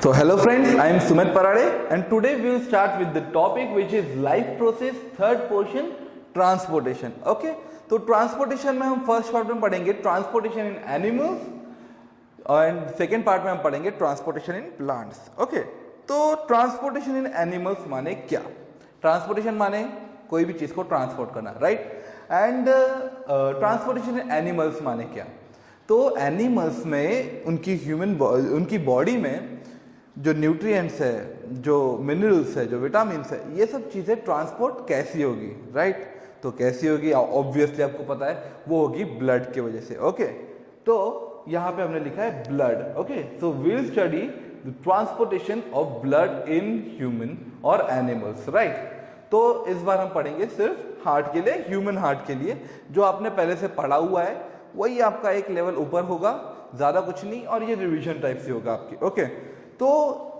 So hello friends, I am Sumit Parade and today we will start with the topic which is life process third portion transportation. Okay, तो transportation में हम first part में पढ़ेंगे transportation in animals and second part में हम पढ़ेंगे transportation in plants. Okay, तो transportation इन animals माने क्या? ट्रांसपोर्टेशन माने कोई भी चीज को ट्रांसपोर्ट करना, right? And transportation in animals माने क्या? तो एनिमल्स में उनकी बॉडी में जो न्यूट्रिएंट्स है, जो मिनरल्स है, जो विटामिन्स है, ये सब चीजें ट्रांसपोर्ट कैसी होगी, राइट? तो कैसी होगी ऑब्वियसली आपको पता है, वो होगी ब्लड की वजह से. ओके, तो यहां पे हमने लिखा है blood. Okay, so we will study the transportation of blood in human और एनिमल्स, राइट? तो इस बार हम पढ़ेंगे सिर्फ हार्ट के लिए, ह्यूमन हार्ट के लिए. जो आपने पहले से पढ़ा हुआ है वही आपका एक लेवल ऊपर होगा, ज्यादा कुछ नहीं, और ये रिवीजन टाइप से होगा आपकी. ओके, तो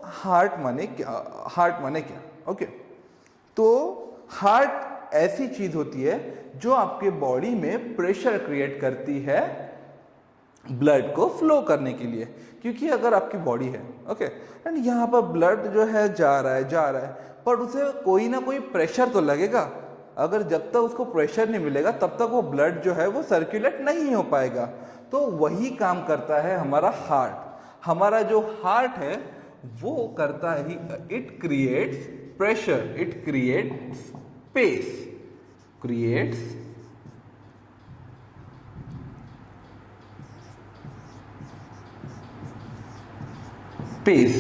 हार्ट माने क्या? ओके, तो हार्ट ऐसी चीज होती है जो आपके बॉडी में प्रेशर क्रिएट करती है ब्लड को फ्लो करने के लिए. क्योंकि अगर आपकी बॉडी है, ओके, एंड यहाँ पर ब्लड जो है जा रहा है, पर उसे कोई ना कोई प्रेशर तो लगेगा. अगर जब तक उसको प्रेशर नहीं मिलेगा तब तक वो ब्लड जो है वो सर्कुलेट नहीं हो पाएगा. तो वही काम करता है हमारा हार्ट. हमारा जो हार्ट है वो करता है, it creates pressure, it creates space.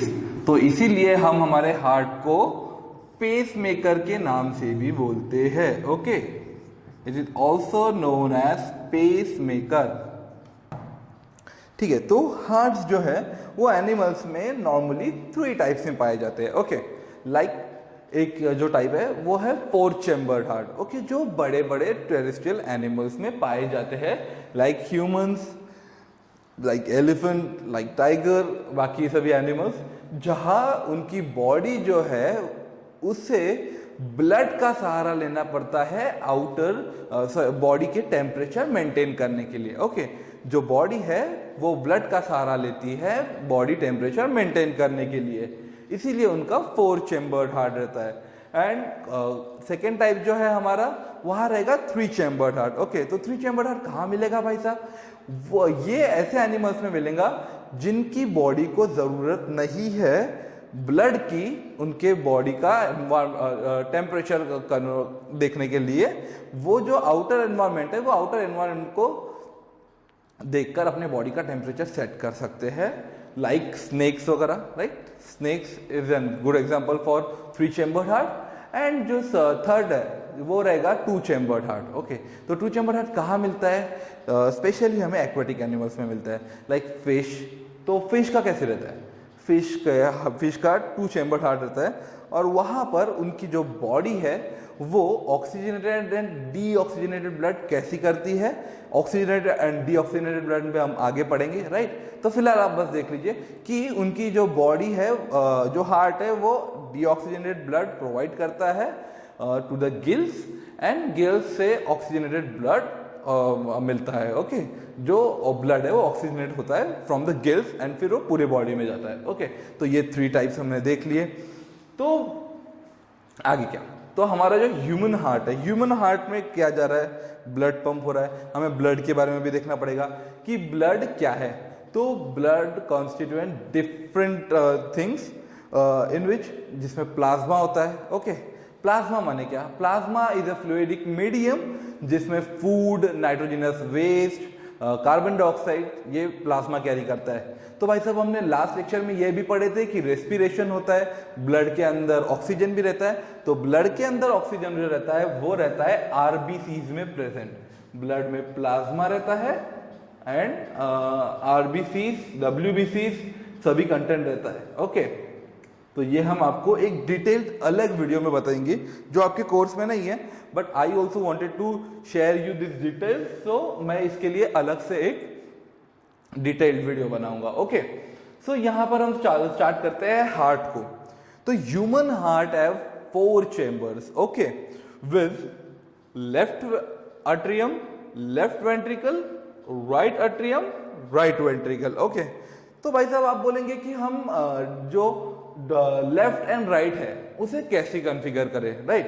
तो इसीलिए हम हमारे हार्ट को पेस मेकर के नाम से भी बोलते हैं. Okay, it is also known as pace maker. ठीक है, तो हार्ट्स जो है वो एनिमल्स में नॉर्मली 3 टाइप्स में पाए जाते हैं. ओके, लाइक एक जो टाइप है वो है 4 चैम्बर्ड हार्ट. ओके, जो बड़े बड़े टेरेस्ट्रियल एनिमल्स में पाए जाते हैं, like humans, like elephant, like tiger, बाकी सभी एनिमल्स, जहां उनकी बॉडी जो है उससे ब्लड का सहारा लेना पड़ता है आउटर बॉडी के टेम्परेचर मेंटेन करने के लिए. ओके, जो बॉडी है वो ब्लड का सहारा लेती है बॉडी टेम्परेचर मेंटेन करने के लिए, इसीलिए उनका 4 चैम्बर्ड हार्ट रहता है. एंड सेकेंड टाइप जो है हमारा, वहां रहेगा 3 चैम्बर्ड हार्ट. ओके, तो 3 चैम्बर्ड हार्ट कहाँ मिलेगा भाई साहब? वो ये ऐसे एनिमल्स में मिलेगा जिनकी बॉडी को जरूरत नहीं है ब्लड की, उनके बॉडी का टेम्परेचर देखने के लिए. वो जो आउटर एनवायरनमेंट है, वो आउटर एनवायरनमेंट को देखकर अपने बॉडी का टेम्परेचर सेट कर सकते हैं, लाइक स्नेक्स वगैरह, right? Snakes is an good example for 3 chambered heart. And जो थर्ड है वो रहेगा 2 चैम्बर्ड हार्ट. ओके, तो 2 चैम्बर्ड हार्ट कहाँ मिलता है? स्पेशली हमें एक्वेटिक एनिमल्स में मिलता है, लाइक फिश. तो फिश का कैसे रहता है? फिश का 2 चैम्बर्ड हार्ट रहता है, और वहां पर उनकी जो बॉडी है वो ऑक्सीजनेटेड एंड डीऑक्सीजनेटेड ब्लड कैसी करती है. ऑक्सीजनेटेड एंड डीऑक्सीजनेटेड ब्लड पे हम आगे पढ़ेंगे, राइट? तो फिलहाल आप बस देख लीजिए कि उनकी जो बॉडी है, जो हार्ट है, वो डीऑक्सीजनेटेड ब्लड प्रोवाइड करता है to the gills, and gills से ऑक्सीजनेटेड ब्लड मिलता है. ओके, जो ब्लड है वो ऑक्सीजनेट होता है फ्रॉम द गिल्स एंड फिर वो पूरे बॉडी में जाता है. ओके, तो ये 3 टाइप्स हमने देख लिए. तो आगे क्या? तो हमारा जो ह्यूमन हार्ट है, ह्यूमन हार्ट में क्या जा रहा है? ब्लड पंप हो रहा है. हमें ब्लड के बारे में भी देखना पड़ेगा कि ब्लड क्या है. तो blood constituent different things in which, जिसमें प्लाज्मा होता है. ओके, प्लाज्मा माने क्या? Plasma is a fluidic medium जिसमें food, nitrogenous waste, carbon dioxide, ये प्लाज्मा कैरी करता है. तो भाई साहब, हमने लास्ट लेक्चर में ये भी पढ़े थे कि रेस्पिरेशन होता है, ब्लड के अंदर ऑक्सीजन भी रहता है. तो ब्लड के अंदर ऑक्सीजन जो रहता है वो रहता है आरबीसीज में प्रेजेंट. ब्लड में प्लाज्मा रहता है एंड आरबीसीज, डब्ल्यूबीसीज सभी कंटेंट रहता है. ओके, तो ये हम आपको एक डिटेल्ड अलग वीडियो में बताएंगे जो आपके कोर्स में नहीं है, but I also wanted to share you this details, so मैं इसके लिए अलग से एक डिटेल्ड वीडियो बनाऊंगा. ओके, सो यहां पर हम स्टार्ट करते हैं हार्ट को. तो human heart have 4 chambers. Okay, with left atrium, left ventricle, right atrium, right ventricle. Okay, तो भाई साहब आप बोलेंगे कि हम जो लेफ्ट एंड राइट है उसे कैसे कॉन्फ़िगर करें, राइट।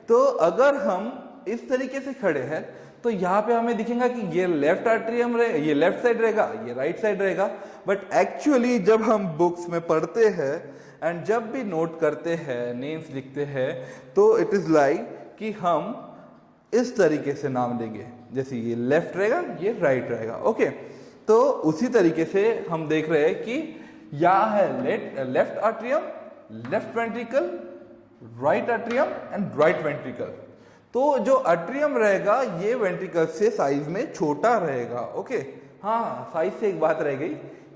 तो अगर हम इस तरीके से खड़े हैं तो यहाँ पे हमें दिखेगा कि ये लेफ्ट आर्टरियम रहे, ये लेफ्ट साइड रहेगा, ये राइट साइड रहेगा। बट एक्चुअली जब हम बुक्स में पढ़ते हैं एंड जब भी नोट करते हैं, नेम्स लिखते हैं, तो इट इज लाइक कि हम इस तरीके से नाम देंगे, जैसे ये लेफ्ट रहेगा, ये राइट रहेगा, ओके। तो उसी तरीके से हम देख रहे हैं कि यहाँ है left atrium, left ventricle, right atrium and right ventricle. तो जो आर्टरियम रहेगा ये वेंट्रिकल से साइज में छोटा रहेगा, ओके। हाँ, साइज से एक बात रह गई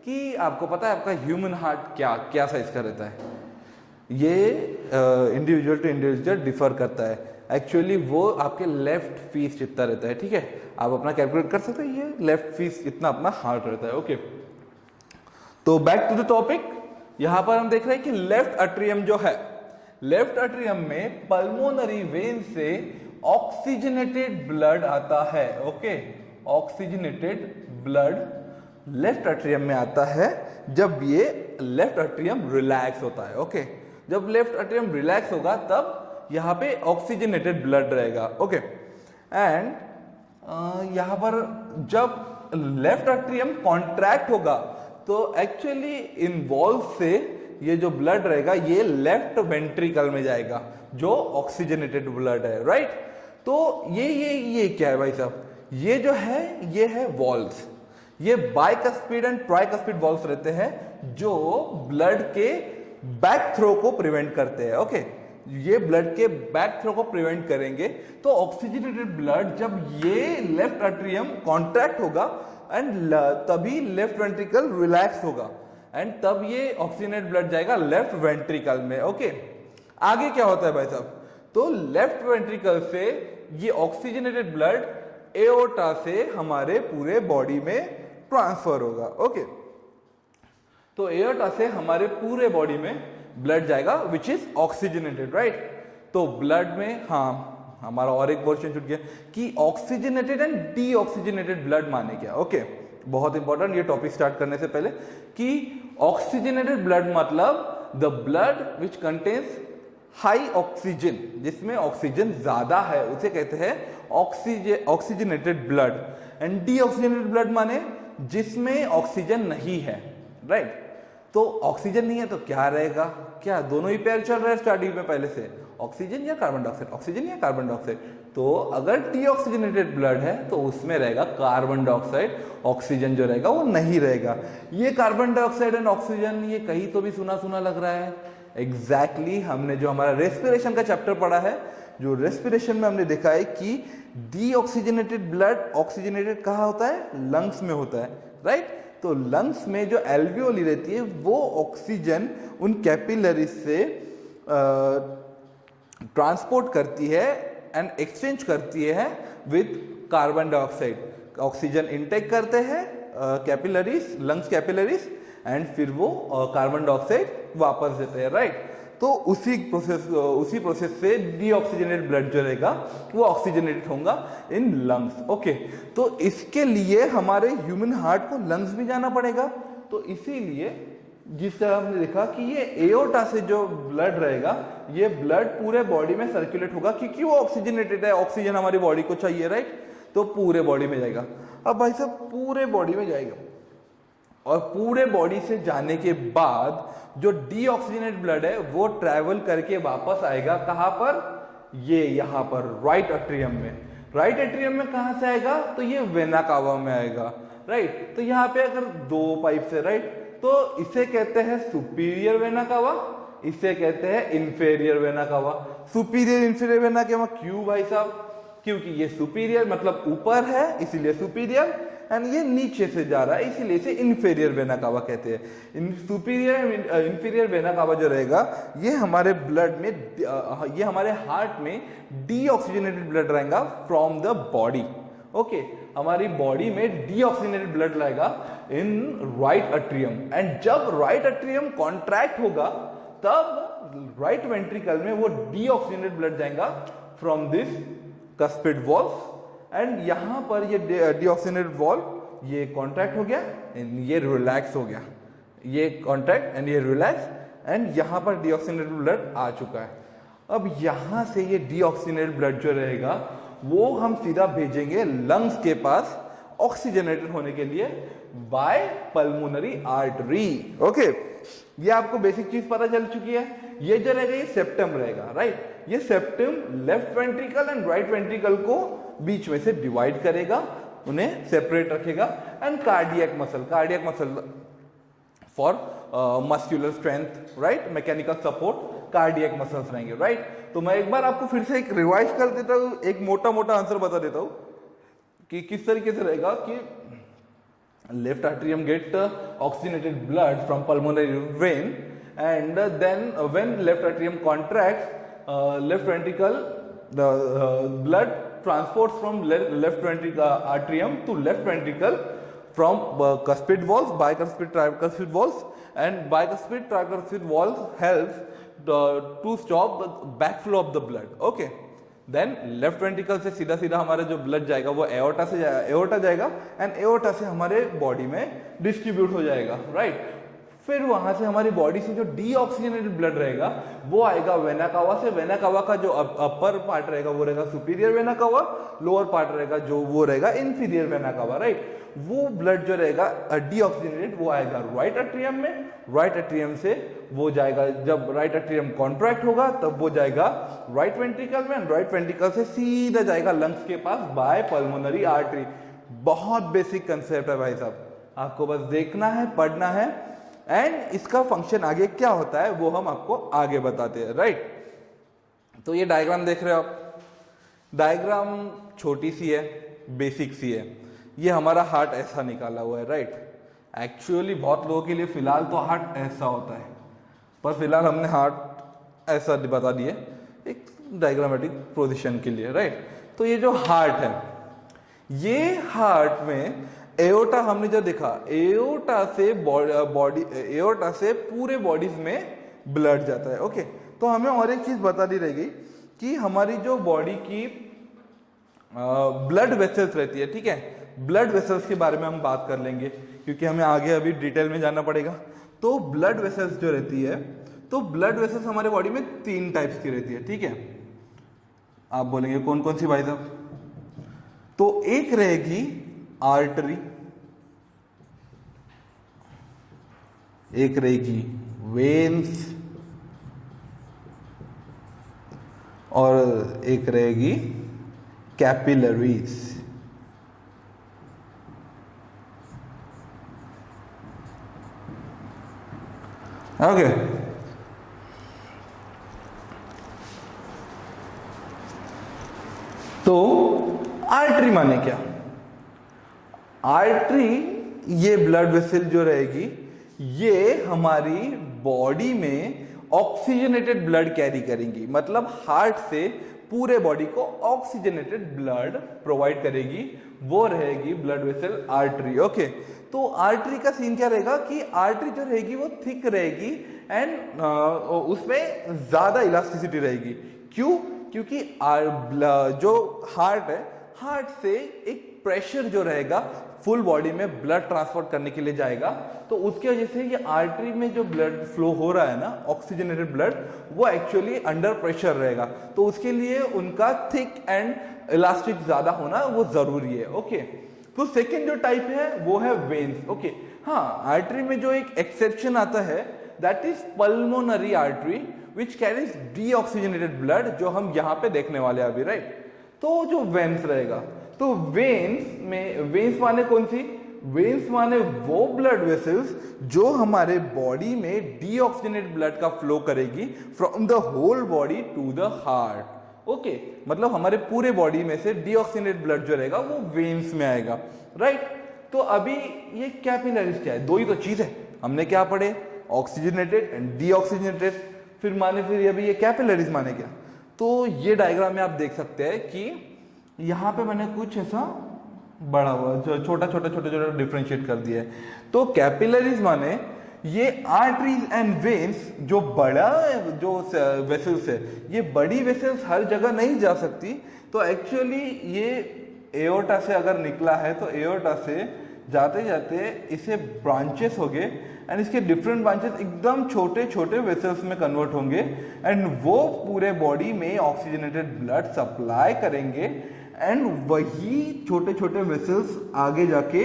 कि आपको पता है आपका ह्यूमन हार्ट क्या क्या साइज का रहता है। ये इंडिविजुअल टू इंडिविजुअल डिफर करता है। एक्चुअली वो आपके लेफ्ट फीस जितना रहता है, ठीक है। आप अपना कैलकुलेट कर सकते हैं, ये लेफ्ट फीस इतना अपना हार्ट रहता है, ओके। तो बैक टू द टॉपिक, यहां पर हम देख रहे हैं कि लेफ्ट आर्टरियम जो है, लेफ्ट आर्टरियम में पल्मोनरी वेन से ऑक्सीजनेटेड ब्लड आता है, okay. Oxygenated blood left atrium में आता है जब ये लेफ्ट आर्टरियम रिलैक्स होता है, ओके। जब लेफ्ट आर्टरियम रिलैक्स होगा तब यहाँ पे ऑक्सीजनेटेड ब्लड रहेगा, ओके। एंड यहाँ पर जब लेफ्ट आर्टरियम कॉन्ट्रैक्ट होगा तो एक्चुअली इन वॉल्व से ये जो ब्लड रहेगा ये लेफ्ट वेंट्रिकल में जाएगा, जो ऑक्सीजनेटेड ब्लड है, राइट। तो ये क्या है भाई साहब, ये जो है ये है वॉल्व्स। ये बाइकस्पिड एंड ट्राइकस्पिड वॉल्व्स रहते हैं जो ब्लड के बैक थ्रो को प्रिवेंट करते हैं, ओके। ये ब्लड के बैक थ्रो को प्रिवेंट करेंगे। तो ऑक्सीजनेटेड ब्लड जब ये लेफ्ट आर्टरियम कॉन्ट्रैक्ट होगा एंड तभी लेफ्ट वेंट्रिकल रिलैक्स होगा एंड तब ये ऑक्सीजनेटेड ब्लड जाएगा लेफ्ट वेंट्रिकल में, ओके। आगे क्या होता है भाई साहब, तो लेफ्ट वेंट्रिकल से ये ऑक्सीजनेटेड ब्लड एओर्टा से हमारे पूरे बॉडी में ट्रांसफर होगा, ओके। तो एओर्टा से हमारे पूरे बॉडी में ब्लड जाएगा विच इज ऑक्सीजनेटेड, राइट। तो ब्लड में, हाँ, हमारा और एक पोर्शन छूट गया कि ऑक्सीजनेटेड एंड डीऑक्सीजनेटेड ब्लड माने क्या, ओके। बहुत इंपॉर्टेंट ये टॉपिक स्टार्ट करने से पहले कि ऑक्सीजनेटेड ब्लड मतलब the blood which contains high oxygen, जिसमें ऑक्सीजन ज्यादा है उसे कहते हैं oxygenated blood. And deoxygenated blood माने जिसमें ऑक्सीजन नहीं है, राइट। तो ऑक्सीजन नहीं है तो क्या रहेगा, क्या दोनों ही पेयर चल रहा है स्टार्टिंग में पहले से, ऑक्सीजन या कार्बन डाइऑक्साइड, ऑक्सीजन या कार्बन डाइऑक्साइड। तो अगर डीऑक्सीजनेटेड ब्लड है तो उसमें रहेगा कार्बन डाइऑक्साइड, ऑक्सीजन जो रहेगा वो नहीं रहेगा। ये कार्बन डाइऑक्साइड एंड ऑक्सीजन ये कहीं तो भी सुना सुना लग रहा है। एग्जैक्टली हमने जो हमारा रेस्पिरेशन का चैप्टर पढ़ा है, जो रेस्पिरेशन में हमने देखा है कि डीऑक्सीजनेटेड ब्लड ऑक्सीजनेटेड कहाँ होता है, लंग्स में होता है, राइट। तो लंग्स में जो एल्वियोली रहती है वो ऑक्सीजन उन कैपिलरीज से ट्रांसपोर्ट करती है एंड एक्सचेंज करती है with carbon dioxide. Oxygen intake करते हैं कैपिलरीज, लंग्स कैपिलरीज, एंड फिर वो कार्बन डाइऑक्साइड वापस देते हैं, राइट। तो उसी प्रोसेस से डीऑक्सीजनेटेड ब्लड जो रहेगा वो ऑक्सीजनेटेड होगा इन लंग्स, ओके। तो इसके लिए हमारे ह्यूमन हार्ट को लंग्स भी जाना पड़ेगा। तो इसीलिए जिस तरह हमने देखा कि ये एओर्टा से जो ब्लड रहेगा ये ब्लड पूरे बॉडी में सर्कुलेट होगा क्योंकि वो ऑक्सीजनेटेड है, ऑक्सीजन हमारी बॉडी को चाहिए, राइट। तो पूरे बॉडी में जाएगा। अब भाई साहब पूरे बॉडी में जाएगा और पूरे बॉडी से जाने के बाद जो डीऑक्सीजनेटेड ब्लड है वो ट्रैवल करके वापस आएगा कहां पर, ये यहां पर राइट एट्रियम में। राइट एट्रियम में कहां से आएगा, तो ये वेना कावा में आएगा, राइट। तो यहां पे अगर दो पाइप से, राइट, तो इसे कहते हैं सुपीरियर वेना कावा, इसे कहते हैं inferior vena cava. Superior inferior vena cava क्यों भाई साहब, क्योंकि ये सुपीरियर मतलब ऊपर है इसीलिए सुपीरियर, एंड ये नीचे से जा रहा है इसीलिए इसे इंफीरियर वेना कावा कहते हैं। सुपीरियर इंफीरियर वेना कावा जो रहेगा ये हमारे ब्लड में, ये हमारे हार्ट में डीऑक्सीजनेटेड ब्लड रहेगा फ्रॉम द बॉडी, ओके। हमारी बॉडी में डीऑक्सीजनेटेड ब्लड रहेगा इन राइट एट्रियम, एंड जब राइट एट्रियम कॉन्ट्रैक्ट होगा तब राइट वेंट्रिकल में वो डीऑक्सीजनेटेड ब्लड जाएगा from this cuspid valve, and यहां पर ये डीऑक्सीजनेटेड वॉल्व ये कॉन्ट्रैक्ट हो गया, ये रिलैक्स हो गया, ये कॉन्ट्रैक्ट एंड ये रिलैक्स, एंड यहाँ पर डीऑक्सीजनेटेड ब्लड आ चुका है। अब यहाँ से ये डीऑक्सीजनेटेड ब्लड जो रहेगा वो हम सीधा भेजेंगे लंग्स के पास ऑक्सीजनेटेड होने के लिए बाय पल्मोनरी आर्टरी। ओके, ये आपको बेसिक चीज पता चल चुकी है। ये जो रहेगा ये सेप्टम रहेगा, राइट। ये septum left ventricle and right ventricle को बीच में से डिवाइड करेगा, उन्हें सेपरेट रखेगा। And cardiac muscle for muscular strength, right, mechanical support cardiac muscles रहेंगे, राइट। तो मैं एक बार आपको फिर से एक रिवाइज कर देता हूं, एक मोटा मोटा आंसर बता देता हूं कि किस तरीके से रहेगा कि left atrium get oxygenated blood from pulmonary vein, and then when left atrium contracts, left ventricle, the blood transports from left ventricle atrium to left ventricle from cuspid valves, bicuspid, tricuspid valves, and bicuspid, tricuspid valves helps to stop the backflow of the blood. Okay. Then left ventricle से सीधा सीधा हमारा जो blood जाएगा वो aorta से aorta जाएगा, and aorta से हमारे बॉडी में डिस्ट्रीब्यूट हो जाएगा, राइट। फिर वहां से हमारी बॉडी से जो डीऑक्सीजनेटेड ब्लड रहेगा वो आएगा वेना कावा से। वेना कावा का जो अपर पार्ट रहेगा वो रहेगा superior vena cava, lower part रहेगा जो वो रहेगा इंफीरियर वेना कावा, राइट। वो ब्लड जो रहेगा डीऑक्सीजनेटेड वो आएगा राइट एट्रियम में, राइट एट्रियम से वो जाएगा, जब राइट एट्रियम कॉन्ट्रैक्ट होगा तब वो जाएगा राइट वेंट्रिकल में, राइट वेंट्रिकल से सीधा जाएगा लंग्स के पास बाय पल्मोनरी आर्टरी। बहुत बेसिक कंसेप्ट है भाई साहब, आपको बस देखना है, पढ़ना है, एंड इसका फंक्शन आगे क्या होता है वो हम आपको आगे बताते हैं, राइट। तो ये डायग्राम देख रहे हो आप, डायग्राम छोटी सी है, बेसिक सी है। ये हमारा हार्ट ऐसा निकाला हुआ है, राइट। एक्चुअली बहुत लोगों के लिए फिलहाल तो हार्ट ऐसा होता है, पर फिलहाल हमने हार्ट ऐसा बता दिया एक डायग्रामेटिक पोजीशन के लिए, राइट। तो ये जो हार्ट है, ये हार्ट में एओर्टा हमने जो देखा, एओर्टा से पूरे बॉडीज में ब्लड जाता है। ओके, तो हमें और एक चीज बता दी रहेगी कि हमारी जो बॉडी की ब्लड वेसल्स रहती है, ठीक है, ब्लड वेसल्स के बारे में हम बात कर लेंगे क्योंकि हमें आगे अभी डिटेल में जाना पड़ेगा। तो ब्लड वेसल्स जो रहती है, तो ब्लड वेसल्स हमारे बॉडी में 3 टाइप्स की रहती है, ठीक है। आप बोलेंगे कौन कौन सी भाई साहब? तो एक रहेगी आर्टरी, एक रहेगी वेन्स, और एक रहेगी कैपिलरीज। ओके, तो आर्टरी माने क्या? आर्टरी ये ब्लड वेसल जो रहेगी, ये हमारी बॉडी में ऑक्सीजनेटेड ब्लड कैरी करेंगी, मतलब हार्ट से पूरे बॉडी को ऑक्सीजनेटेड ब्लड प्रोवाइड करेगी, वो रहेगी ब्लड वेसल आर्टरी। ओके, तो आर्टरी का सीन क्या रहेगा कि आर्टरी जो रहेगी वो थिक रहेगी एंड उसमें ज्यादा इलास्टिसिटी रहेगी। क्यों? क्योंकि जो हार्ट है, हार्ट से एक प्रेशर जो रहेगा फुल बॉडी में ब्लड ट्रांसपोर्ट करने के लिए जाएगा, तो उसकी वजह से ये आर्टरी में जो ब्लड फ्लो हो रहा है ना, ऑक्सीजनेटेड ब्लड, वो एक्चुअली अंडर प्रेशर रहेगा, तो उसके लिए उनका थिक एंड इलास्टिक ज्यादा होना वो जरूरी है। ओके, तो सेकेंड जो टाइप है वो है वेन्स। ओके, हाँ, आर्टरी में जो एक एक्सेप्शन आता है that is pulmonary artery which carries deoxygenated blood, जो हम यहाँ पे देखने वाले हैं अभी, राइट। तो जो वेन्स रहेगा, तो वेन्स माने कौन सी? वेन्स माने वो ब्लड वेसल्स जो हमारे बॉडी में डीऑक्सीजनेटेड ब्लड का फ्लो करेगी from the whole body to the heart. Okay, मतलब हमारे पूरे बॉडी में से डीऑक्सीजनेटेड ब्लड जो रहेगा वो वेन्स में आएगा, राइट। तो अभी ये कैपिलरीज क्या है? दो ही तो चीज है, हमने क्या पढ़े? Oxygenated and deoxygenated. फिर अभी ये कैपिलरीज माने क्या? तो ये डायग्राम में आप देख सकते हैं कि यहां पे मैंने कुछ ऐसा बड़ा हुआ छोटा डिफरेंशिएट कर दिया है। तो कैपिलरीज माने ये आर्टरीज एंड वेन्स, जो बड़ा जो वेसल्स है, ये बड़ी वेसल्स हर जगह नहीं जा सकती, तो एक्चुअली ये एओर्टा से अगर निकला है तो एओर्टा से जाते जाते इसे ब्रांचेस हो गए एंड इसके डिफरेंट ब्रांचेस एकदम छोटे छोटे वेसल्स में कन्वर्ट होंगे एंड वो पूरे बॉडी में ऑक्सीजनेटेड ब्लड सप्लाई करेंगे एंड वही छोटे छोटे वेसल्स आगे जाके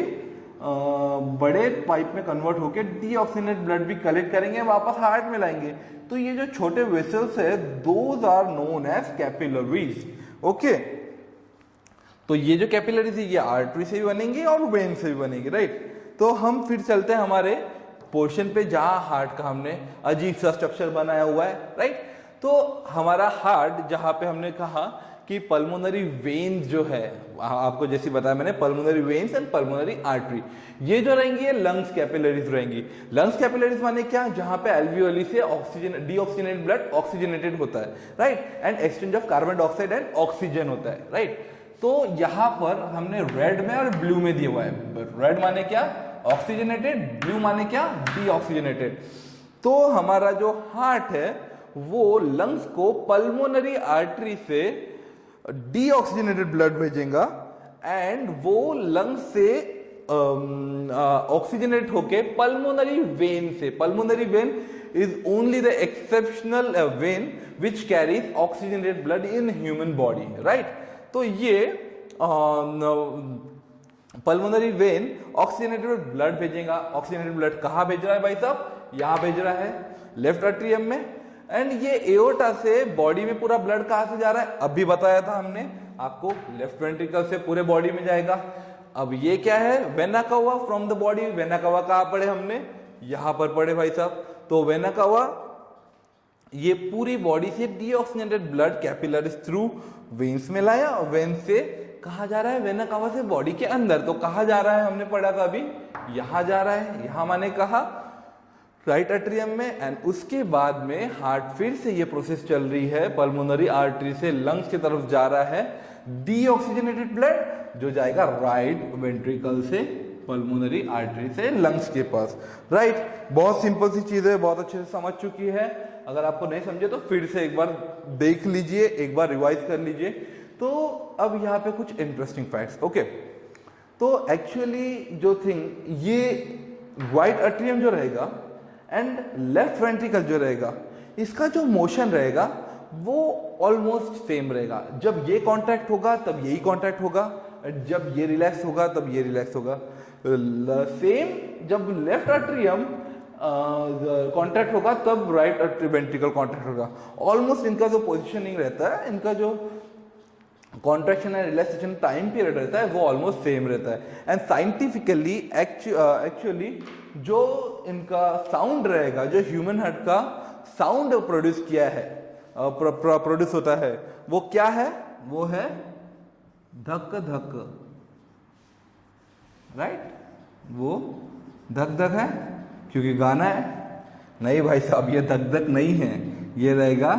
बड़े पाइप में कन्वर्ट होके डीऑक्सीजनेटेड ब्लड भी कलेक्ट करेंगे, वापस हार्ट में लाएंगे। तो ये जो छोटे वेसल्स है those are known as capillaries. Okay, तो ये जो कैपिलरीज है ये आर्टरी से भी बनेंगे और वेन से भी बनेंगे, राइट। तो हम फिर चलते हैं हमारे पोर्शन पे जहां हार्ट का हमने अजीब सा स्ट्रक्चर बनाया हुआ है, राइट। तो हमारा हार्ट जहां पे हमने कहा कि पल्मोनरी वेन्स जो है, आपको जैसे बताया मैंने, pulmonary veins and pulmonary artery, ये जो रहेंगी ये लंग्स कैपिलरीज रहेंगी। लंग्स कैपिलरीज माने क्या, जहां पे एल्वियोली से ऑक्सीजन डीऑक्सीजनेटेड ब्लड ऑक्सीजनेटेड होता है, right, and exchange of carbon dioxide and oxygen होता है, राइट। तो यहां पर हमने रेड में और ब्लू में दिया हुआ है। रेड माने क्या, ऑक्सीजनेटेड, ब्लू माने क्या, डीऑक्सीजनेटेड। तो हमारा जो हार्ट है वो लंग्स को पल्मोनरी आर्टरी से डीऑक्सीजनेटेड ब्लड भेजेगा एंड वो लंग्स से ऑक्सीजनेट होके पल्मोनरी वेन से, pulmonary vein is only the exceptional when which carries oxygenated blood in human body, right. तो ये पल्मोनरी वेन ऑक्सीजनेटेड ब्लड भेजेगा। ऑक्सीजनेटेड ब्लड कहां भेज रहा है भाई साहब, यहां भेज रहा है लेफ्ट एट्रियम में। एंड ये एओर्टा से बॉडी में पूरा ब्लड कहां से जा रहा है, अभी बताया था हमने आपको, लेफ्ट वेंट्रिकल से पूरे बॉडी में जाएगा। अब ये क्या है, vena cava from the body. Vena cava कहां पढ़े हमने, यहां पर पढ़े भाई साहब। तो वेना कावा ये पूरी बॉडी से deoxygenated blood capillaries through veins में लाया और वेन से कहा जा रहा है, वेना कावा से बॉडी के अंदर। तो कहा जा रहा है, हमने पढ़ा था अभी, यहां जा रहा है, यहां माने कहा राइट एट्रियम में। एंड उसके बाद में हार्ट फिर से ये प्रोसेस चल रही है, पल्मोनरी आर्टरी से लंग्स की तरफ जा रहा है डीऑक्सीजनेटेड ब्लड जो जाएगा राइट वेंट्रिकल से पल्मोनरी आर्टरी से लंग्स के पास, राइट। बहुत सिंपल सी चीज है, बहुत अच्छे से समझ चुकी है। अगर आपको नहीं समझे तो फिर से एक बार देख लीजिए, एक बार रिवाइज कर लीजिए। तो अब यहाँ पे कुछ इंटरेस्टिंग फैक्ट्स। ओके, तो एक्चुअली जो थिंग, ये राइट एट्रियम जो रहेगा एंड लेफ्ट वेंट्रिकल जो रहेगा, इसका जो मोशन रहेगा वो ऑलमोस्ट सेम रहेगा। जब ये कॉन्ट्रैक्ट होगा तब यही कॉन्ट्रैक्ट होगा, जब ये रिलैक्स होगा तब ये रिलैक्स होगा। सेम जब लेफ्ट एट्रियम कॉन्ट्रैक्ट होगा तब राइट वेंट्रिकल कॉन्ट्रैक्ट होगा। ऑलमोस्ट इनका जो पोजिशनिंग रहता है, इनका जो contraction and relaxation time period रहता है वो ऑलमोस्ट सेम रहता है। एंड साइंटिफिकली एक्चुअली जो इनका साउंड रहेगा, जो ह्यूमन हार्ट का साउंड प्रोड्यूस किया है, प्रोड्यूस होता है, वो क्या है, वो है धक धक, राइट। वो धक धक है क्योंकि गाना है। नहीं भाई साहब, ये धक धक नहीं है, ये रहेगा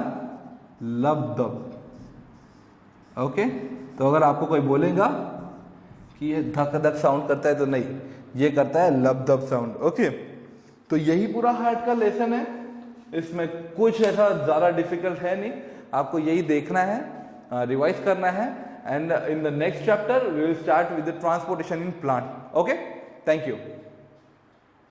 लब दब। ओके, तो अगर आपको कोई बोलेगा कि ये धक धक साउंड करता है तो नहीं, ये करता है लब दब साउंड। ओके, तो यही पूरा हार्ट का लेसन है, इसमें कुछ ऐसा ज्यादा डिफिकल्ट है नहीं, आपको यही देखना है, रिवाइज करना है। And in the next chapter we will start with the transportation in plant. Okay, thank you.